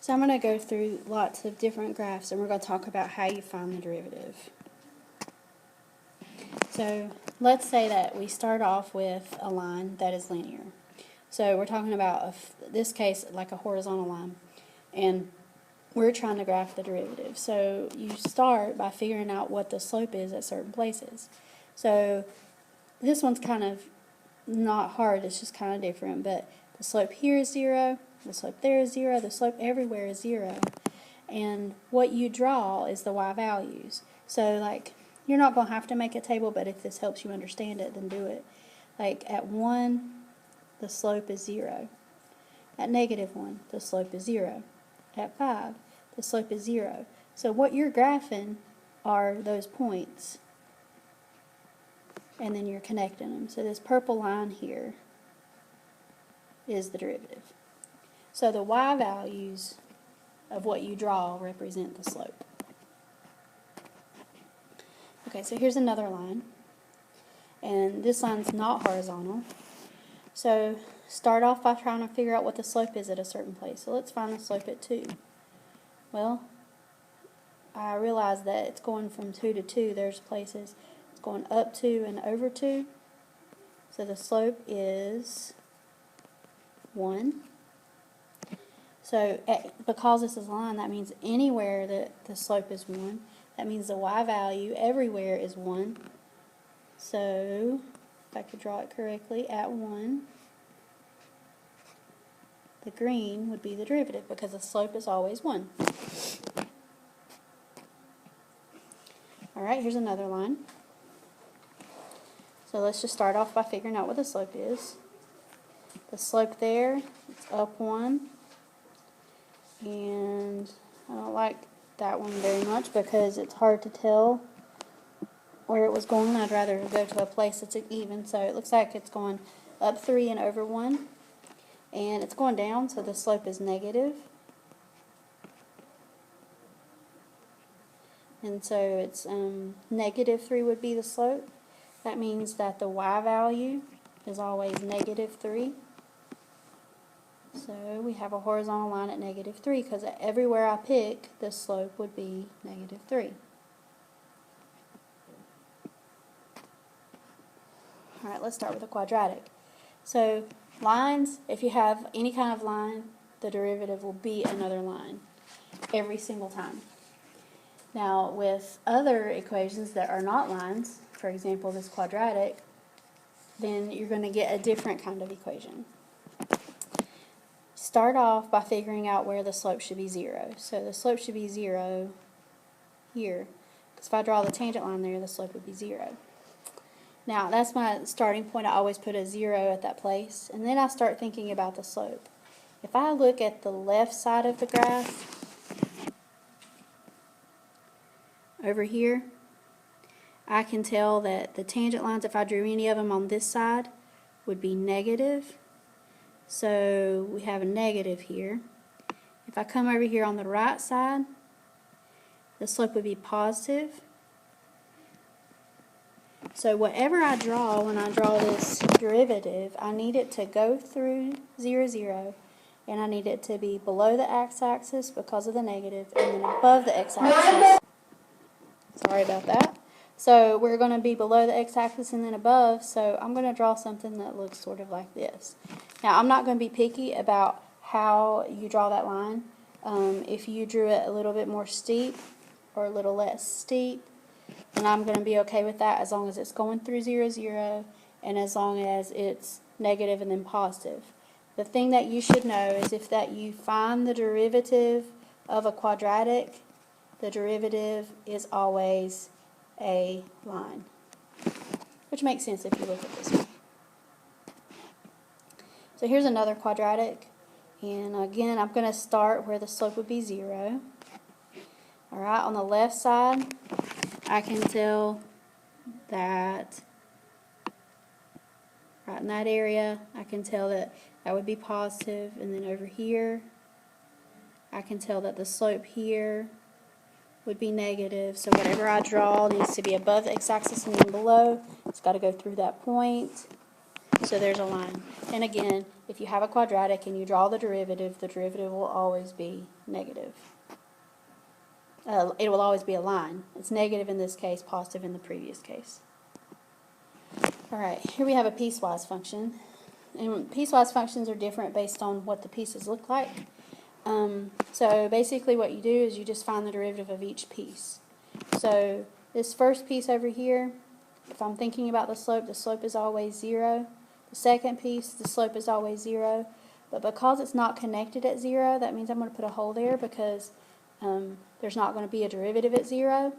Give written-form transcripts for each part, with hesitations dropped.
So I'm going to go through lots of different graphs, and we're going to talk about how you find the derivative. So let's say that we start off with a line that is linear. So we're talking about, this case, like a horizontal line, and we're trying to graph the derivative. So you start by figuring out what the slope is at certain places. So this one's kind of not hard, it's just kind of different, but the slope here is 0, the slope there is 0, the slope everywhere is 0, and what you draw is the y values. So like, you're not going to have to make a table, but if this helps you understand it, then do it. Like at 1, the slope is 0. At -1, the slope is 0. At 5, the slope is 0. So what you're graphing are those points, and then you're connecting them. So this purple line here is the derivative. So the y values of what you draw represent the slope. Okay, so here's another line, and this line's not horizontal. So start off by trying to figure out what the slope is at a certain place. So let's find the slope at 2. Well, I realize that it's going from 2 to 2. There's places it's going up 2 and over 2. So the slope is 1. So because this is a line, that means anywhere that the slope is 1, that means the y value everywhere is 1. So if I could draw it correctly, at 1, the green would be the derivative because the slope is always 1. Alright, here's another line. So let's just start off by figuring out what the slope is. The slope there, it's up 1. And I don't like that one very much because it's hard to tell where it was going. I'd rather go to a place that's even. So it looks like it's going up 3 and over 1. And it's going down, so the slope is negative. And so it's -3 would be the slope. That means that the y value is always -3. So we have a horizontal line at -3 because everywhere I pick, the slope would be -3. Alright, let's start with a quadratic. So lines, if you have any kind of line, the derivative will be another line every single time. Now with other equations that are not lines, for example this quadratic, then you're going to get a different kind of equation. Start off by figuring out where the slope should be 0. So the slope should be 0 here, because if I draw the tangent line there, the slope would be 0. Now that's my starting point. I always put a 0 at that place, and then I start thinking about the slope. If I look at the left side of the graph, over here, I can tell that the tangent lines, if I drew any of them on this side, would be negative. So we have a negative here. If I come over here on the right side, the slope would be positive. So whatever I draw, when I draw this derivative, I need it to go through 0, 0, and I need it to be below the x-axis because of the negative, and then above the x-axis. Sorry about that. So we're going to be below the x-axis and then above, so I'm going to draw something that looks sort of like this. Now I'm not going to be picky about how you draw that line. If you drew it a little bit more steep or a little less steep, then I'm going to be okay with that as long as it's going through 0, 0, and as long as it's negative and then positive. The thing that you should know is if that you find the derivative of a quadratic, the derivative is always a line, which makes sense if you look at this one. So here's another quadratic, and again I'm going to start where the slope would be 0. Alright, on the left side I can tell that right in that area I can tell that that would be positive, and then over here I can tell that the slope here would be negative. So whatever I draw needs to be above the x-axis and then below. It's got to go through that point. So there's a line. And again, if you have a quadratic and you draw the derivative will always be negative. It will always be a line. It's negative in this case, positive in the previous case. Alright, here we have a piecewise function. And piecewise functions are different based on what the pieces look like. So basically what you do is you just find the derivative of each piece. So this first piece over here, if I'm thinking about the slope is always 0. The second piece, the slope is always 0. But because it's not connected at 0, that means I'm going to put a hole there because there's not going to be a derivative at 0.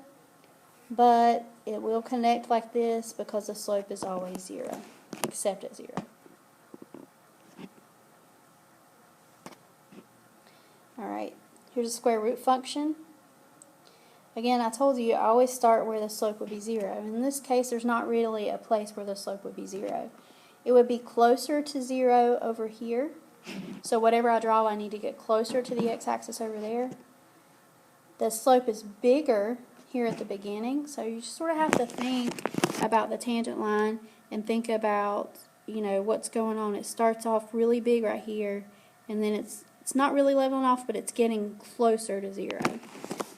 But it will connect like this because the slope is always 0, except at 0. Alright, here's a square root function. Again, I told you I always start where the slope would be 0. In this case, there's not really a place where the slope would be 0. It would be closer to 0 over here. So whatever I draw, I need to get closer to the x-axis over there. The slope is bigger here at the beginning, so you just sort of have to think about the tangent line and think about, you know, what's going on. It starts off really big right here, and then it's not really leveling off, but it's getting closer to 0.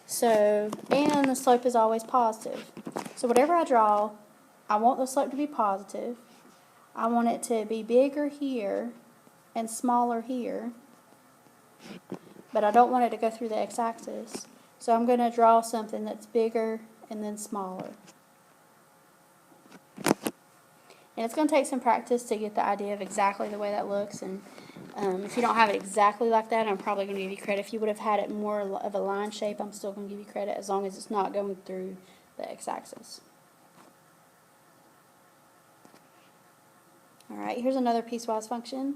So, and the slope is always positive. So whatever I draw, I want the slope to be positive. I want it to be bigger here and smaller here, but I don't want it to go through the x-axis. So I'm going to draw something that's bigger and then smaller. And it's going to take some practice to get the idea of exactly the way that looks. And if you don't have it exactly like that, I'm probably going to give you credit. If you would have had it more of a line shape, I'm still going to give you credit as long as it's not going through the x-axis. Alright, here's another piecewise function.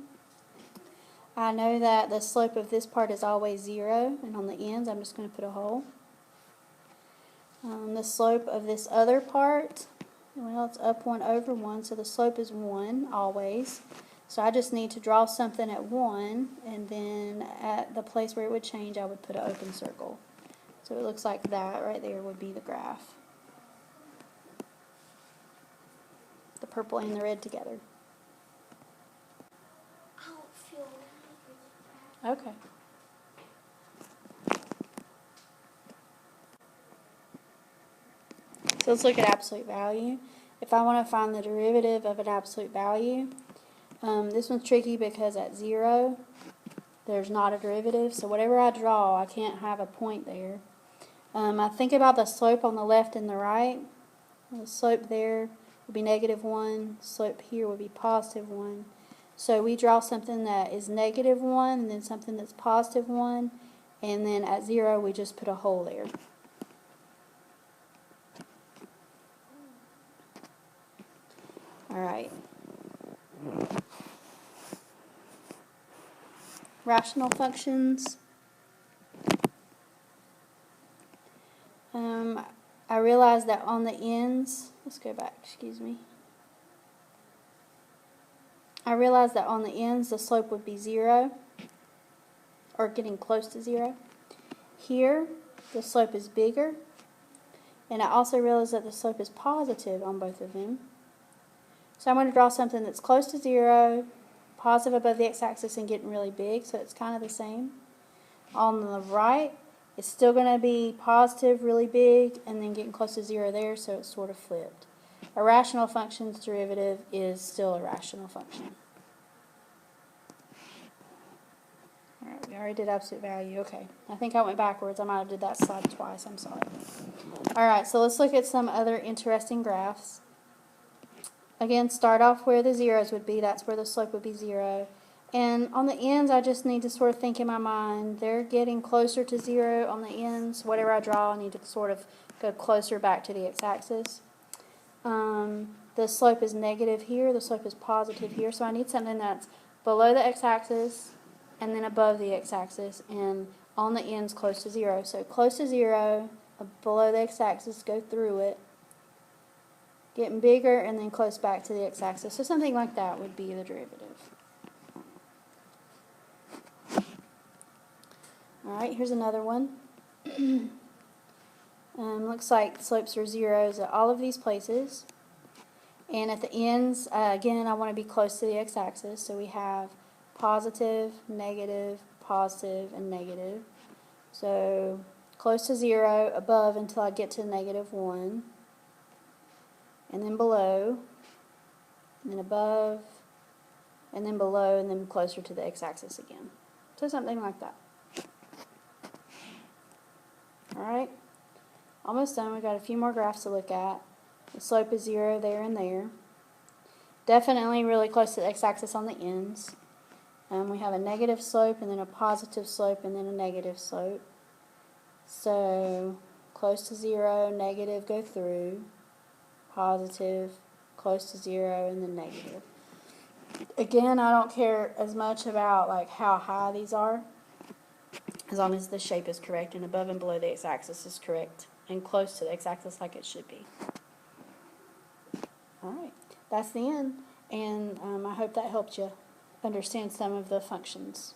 I know that the slope of this part is always 0, and on the ends I'm just going to put a hole. The slope of this other part, well, it's up 1 over 1, so the slope is 1 always. So I just need to draw something at 1, and then at the place where it would change, I would put an open circle. So it looks like that right there would be the graph. The purple and the red together. Okay. So let's look at absolute value. If I want to find the derivative of an absolute value, this one's tricky because at 0, there's not a derivative. So whatever I draw, I can't have a point there. I think about the slope on the left and the right. The slope there would be -1. Slope here would be +1. So we draw something that is -1 and then something that's +1, and then at 0 we just put a hole there. Alright. Rational functions. I realize that on the ends, let's go back, excuse me. I realize that on the ends the slope would be 0, or getting close to 0. Here, the slope is bigger, and I also realize that the slope is positive on both of them. So I'm going to draw something that's close to 0, positive above the x-axis, and getting really big, so it's kind of the same. On the right, it's still going to be positive, really big, and then getting close to 0 there, so it's sort of flipped. A rational function's derivative is still a rational function. Alright, we already did absolute value. Okay, I think I went backwards. I might have did that slide twice. I'm sorry. Alright, so let's look at some other interesting graphs. Again, start off where the zeros would be. That's where the slope would be 0. And on the ends, I just need to sort of think in my mind, they're getting closer to 0 on the ends. Whatever I draw, I need to sort of go closer back to the x-axis. The slope is negative here, the slope is positive here, so I need something that's below the x-axis and then above the x-axis and on the ends close to 0. So close to 0, below the x-axis, go through it, getting bigger, and then close back to the x-axis. So something like that would be the derivative. Alright, here's another one. Looks like slopes are zeros at all of these places. And at the ends, again, I want to be close to the x-axis. So we have positive, negative, positive, and negative. So close to 0, above until I get to -1, and then below, and then above, and then below, and then closer to the x-axis again. So something like that. Alright, almost done. We've got a few more graphs to look at. The slope is 0 there and there. Definitely really close to the x-axis on the ends. We have a negative slope, and then a positive slope, and then a negative slope. So close to 0, negative, go through, positive, close to 0, and then negative. Again, I don't care as much about like how high these are, as long as the shape is correct and above and below the x-axis is correct and close to the x-axis like it should be. Alright, that's the end, and I hope that helped you understand some of the functions.